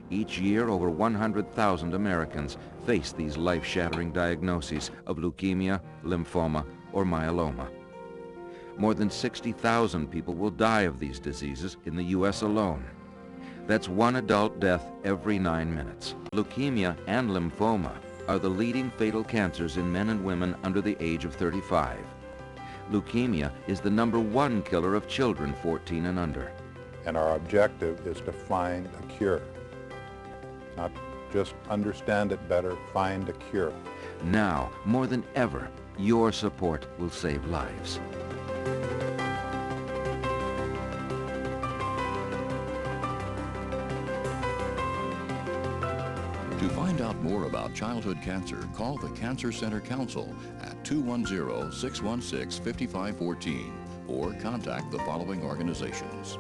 Each year, over 100,000 Americans face these life-shattering diagnoses of leukemia, lymphoma, or myeloma. More than 60,000 people will die of these diseases in the U.S. alone. That's one adult death every 9 minutes. Leukemia and lymphoma are the leading fatal cancers in men and women under the age of 35. Leukemia is the #1 killer of children 14 and under. And our objective is to find a cure. Not just understand it better, find a cure. Now, more than ever, your support will save lives. To find out more about childhood cancer, call the Cancer Center Council at 210-616-5514 or contact the following organizations.